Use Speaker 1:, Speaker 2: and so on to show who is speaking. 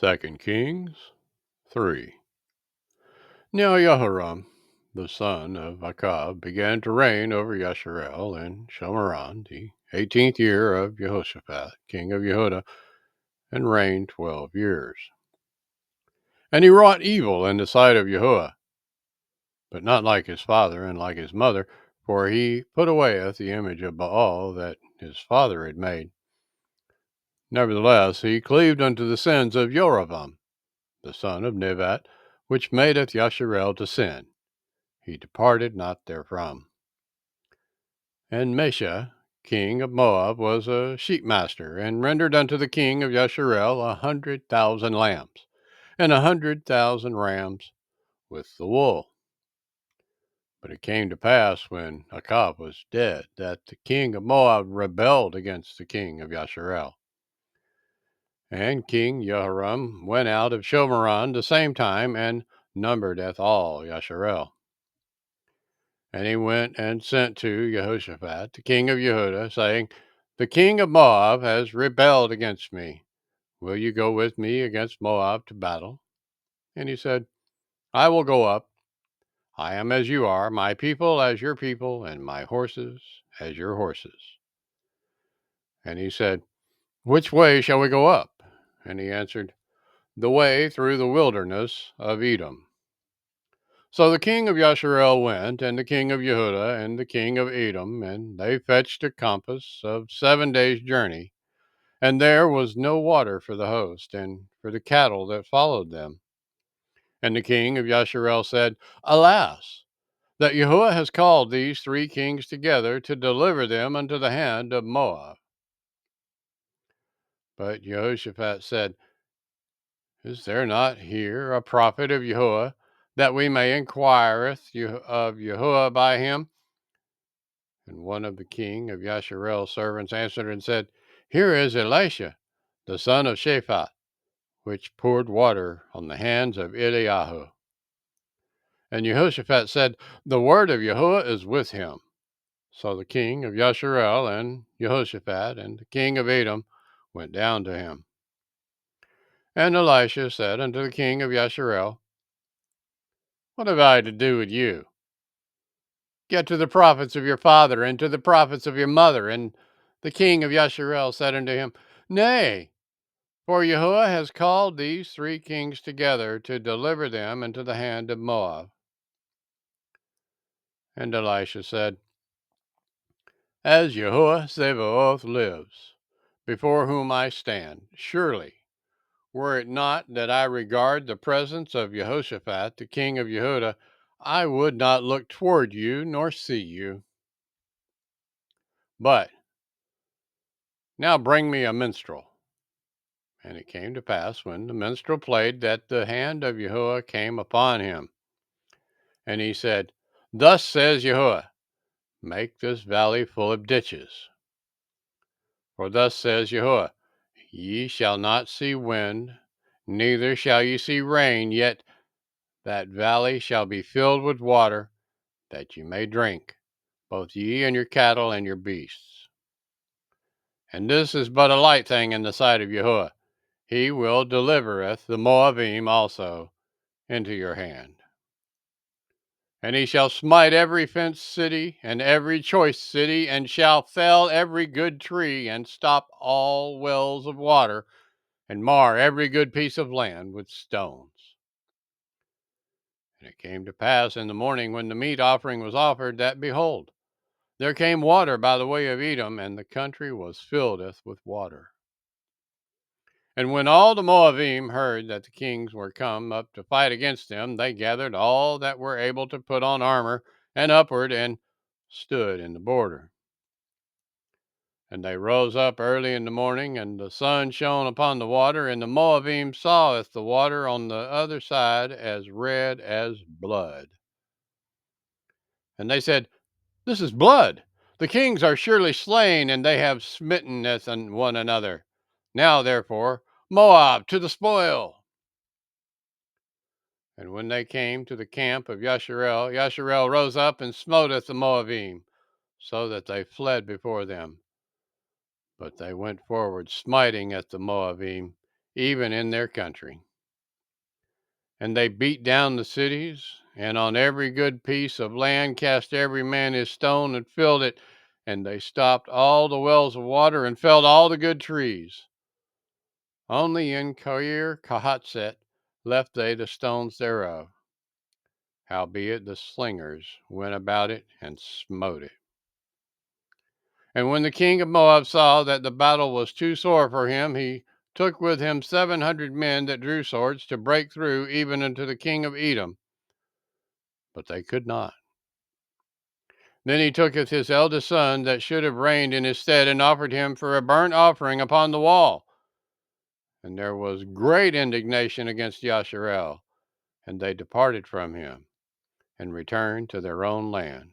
Speaker 1: Second Kings 3. Now Jehoram, the son of Achab, began to reign over Yasharel and Shomeron, the 18th year of Jehoshaphat, king of Yehuda, and reigned 12 years. And he wrought evil in the sight of YAHUAH, but not like his father and like his mother, for he put away the image of Baal that his father had made. Nevertheless, he cleaved unto the sins of Jeroboam, the son of Nebat, which madeth Yasharel to sin. He departed not therefrom. And Mesha, king of Moab, was a sheepmaster, and rendered unto the king of Yasharel 100,000 lambs, and 100,000 rams with the wool. But it came to pass, when Achab was dead, that the king of Moab rebelled against the king of Yasharel. And King Jehoram went out of Shomeron the same time, and numbered all Yasharel. And he went and sent to Jehoshaphat, the king of Yehuda, saying, The king of Moab has rebelled against me. Will you go with me against Moab to battle? And he said, I will go up. I am as you are, my people as your people, and my horses as your horses. And he said, Which way shall we go up? And he answered, The way through the wilderness of Edom. So the king of Yasharel went, and the king of Yehuda, and the king of Edom, and they fetched a compass of 7 days' journey. And there was no water for the host, and for the cattle that followed them. And the king of Yasharel said, Alas, that YAHUAH has called these 3 kings together to deliver them unto the hand of Moab. But Jehoshaphat said, Is there not here a prophet of YAHUAH, that we may inquire of YAHUAH by him? And one of the king of Yasharel's servants answered and said, Here is Elisha, the son of Shaphat, which poured water on the hands of Eliyahu. And Jehoshaphat said, The word of YAHUAH is with him. So the king of Yasharel and Jehoshaphat and the king of Edom went down to him. And Elisha said unto the king of Yasharel, What have I to do with you? Get to the prophets of your father and to the prophets of your mother. And the king of Yasharel said unto him, Nay, for YAHUAH has called these 3 kings together to deliver them into the hand of Moab. And Elisha said, As YAHUAH Sabaoth lives, before whom I stand, surely, were it not that I regard the presence of Jehoshaphat, the king of Yehuda, I would not look toward you nor see you. But now bring me a minstrel. And it came to pass, when the minstrel played, that the hand of YAHUAH came upon him. And he said, Thus says YAHUAH, Make this valley full of ditches. For thus says YAHUAH, Ye shall not see wind, neither shall ye see rain, yet that valley shall be filled with water, that ye may drink, both ye and your cattle and your beasts. And this is but a light thing in the sight of YAHUAH. He will delivereth the Moabim also into your hand. And he shall smite every fenced city and every choice city, and shall fell every good tree, and stop all wells of water, and mar every good piece of land with stones. And it came to pass in the morning, when the meat offering was offered, that, behold, there came water by the way of Edom, and the country was filled with water. And when all the Moabim heard that the kings were come up to fight against them, they gathered all that were able to put on armor, and upward, and stood in the border. And they rose up early in the morning, and the sun shone upon the water, and the Moabim saweth the water on the other side as red as blood. And they said, This is blood. The kings are surely slain, and they have smitten one another. Now, therefore, Moab to the spoil. And when they came to the camp of Yasharel, Yasharel rose up and smoteth the Moabim, so that they fled before them. But they went forward, smiting at the Moabim, even in their country. And they beat down the cities, and on every good piece of land cast every man his stone and filled it. And they stopped all the wells of water and felled all the good trees. Only in Kir Kahatset left they the stones thereof. Howbeit the slingers went about it and smote it. And when the king of Moab saw that the battle was too sore for him, he took with him 700 men that drew swords to break through even unto the king of Edom, but they could not. Then he tooketh his eldest son that should have reigned in his stead, and offered him for a burnt offering upon the wall. And there was great indignation against Yasharel, and they departed from him, and returned to their own land.